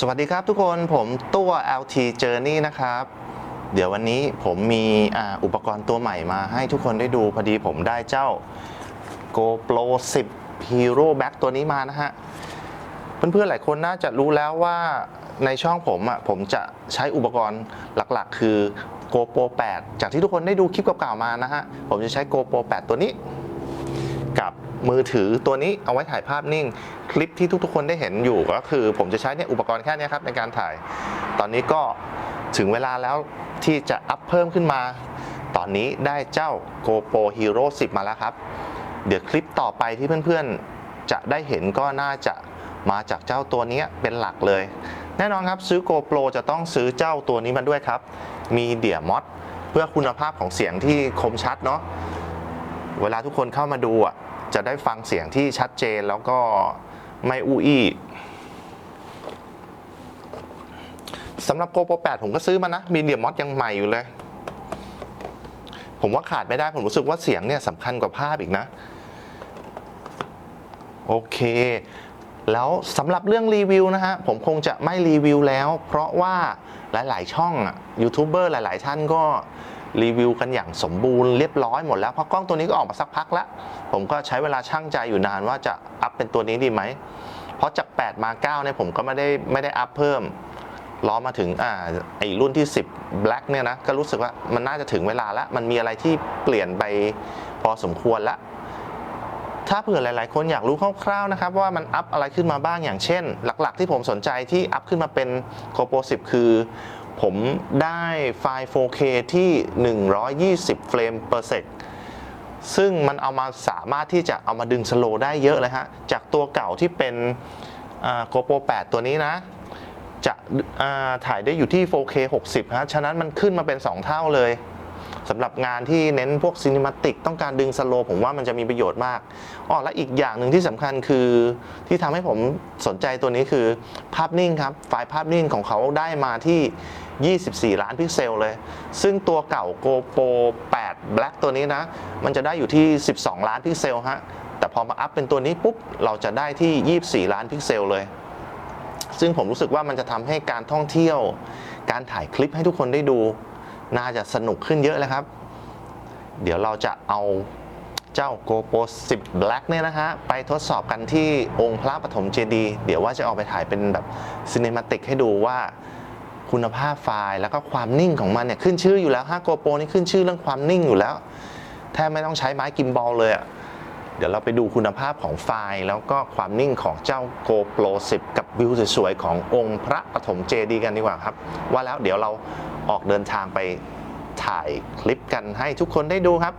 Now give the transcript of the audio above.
สวัสดีครับทุกคนผมตัว LT Journey นะครับเดี๋ยววันนี้ผมมีอุปกรณ์ตัวใหม่มาให้ทุกคนได้ดูพอดีผมได้เจ้า GoPro 10 Hero Back ตัวนี้มานะฮะเพื่อนๆหลายคนน่าจะรู้แล้วว่าในช่องผมจะใช้อุปกรณ์หลักๆคือ GoPro 8 จากที่ทุกคนได้ดูคลิปเก่าๆมานะฮะผมจะใช้ GoPro 8 ตัวนี้กับมือถือตัวนี้เอาไว้ถ่ายภาพนิ่งคลิปที่ทุกๆคนได้เห็นอยู่ก็คือผมจะใช้เนี่ยอุปกรณ์แค่นี้ครับในการถ่ายตอนนี้ก็ถึงเวลาแล้วที่จะอัพเพิ่มขึ้นมาตอนนี้ได้เจ้า GoPro Hero 10 มาแล้วครับเดี๋ยวคลิปต่อไปที่เพื่อนๆจะได้เห็นก็น่าจะมาจากเจ้าตัวนี้เป็นหลักเลยแน่นอนครับซื้อ GoPro จะต้องซื้อเจ้าตัวนี้มาด้วยครับมีเดียม็อดเพื่อคุณภาพของเสียงที่คมชัดเนาะเวลาทุกคนเข้ามาดูจะได้ฟังเสียงที่ชัดเจนแล้วก็ไม่อู้อี้สำหรับ GoPro 8 ผมก็ซื้อมานะมีเดียม็อดยังใหม่อยู่เลยผมว่าขาดไม่ได้ผมรู้สึกว่าเสียงเนี่ยสำคัญกว่าภาพอีกนะโอเคแล้วสำหรับเรื่องรีวิวนะฮะผมคงจะไม่รีวิวแล้วเพราะว่าหลายๆช่องยูทูบเบอร์หลายๆท่านก็รีวิวกันอย่างสมบูรณ์เรียบร้อยหมดแล้วเพราะกล้องตัวนี้ก็ออกมาสักพักแล้วผมก็ใช้เวลาชั่งใจอยู่นานว่าจะอัพเป็นตัวนี้ดีไหมเพราะจาก8มา9เนี่ยผมก็ไม่ได้อัพเพิ่มรอมาถึงไอรุ่นที่10 Black เนี่ยนะก็รู้สึกว่ามันน่าจะถึงเวลาแล้วมันมีอะไรที่เปลี่ยนไปพอสมควรแล้วถ้าเผื่อหลายๆคนอยากรู้คร่าวๆนะครับว่ามันอัพอะไรขึ้นมาบ้างอย่างเช่นหลักๆที่ผมสนใจที่อัพขึ้นมาเป็น GoPro 10 คือผมได้ไฟล์ 4K ที่120 เฟรม per sec ซึ่งมันเอามาสามารถที่จะเอามาดึงสโลว์ได้เยอะเลยฮะจากตัวเก่าที่เป็นGoPro 8 ตัวนี้นะจะถ่ายได้อยู่ที่ 4K 60 ฮะฉะนั้นมันขึ้นมาเป็น2เท่าเลยสำหรับงานที่เน้นพวกซินิมาติกต้องการดึงสโลว์ผมว่ามันจะมีประโยชน์มากและอีกอย่างหนึ่งที่สำคัญคือที่ทำให้ผมสนใจตัวนี้คือภาพนิ่งครับไฟล์ภาพนิ่งของเขาได้มาที่24 ล้านพิกเซลเลยซึ่งตัวเก่า GoPro 8 Black ตัวนี้นะมันจะได้อยู่ที่12 ล้านพิกเซลฮะแต่พอมาอัพเป็นตัวนี้ปุ๊บเราจะได้ที่24 ล้านพิกเซลเลยซึ่งผมรู้สึกว่ามันจะทำให้การท่องเที่ยวการถ่ายคลิปให้ทุกคนได้ดูน่าจะสนุกขึ้นเยอะเลยครับเดี๋ยวเราจะเอาเจ้า GoPro 10 Black เนี่ยนะฮะไปทดสอบกันที่องค์พระปฐมเจดีย์เดี๋ยวว่าจะเอาไปถ่ายเป็นแบบซินิมาติกให้ดูว่าคุณภาพไฟล์แล้วก็ความนิ่งของมันเนี่ยขึ้นชื่ออยู่แล้วฮะ GoPro นี่ขึ้นชื่อเรื่องความนิ่งอยู่แล้วแทบไม่ต้องใช้ไม้กิมบอลเลยเดี๋ยวเราไปดูคุณภาพของไฟล์แล้วก็ความนิ่งของเจ้า GoPro 10 กับวิวสวยๆขององค์พระปฐมเจดีย์กันดีกว่าครับว่าแล้วเดี๋ยวเราออกเดินทางไปถ่ายคลิปกันให้ทุกคนได้ดูครับ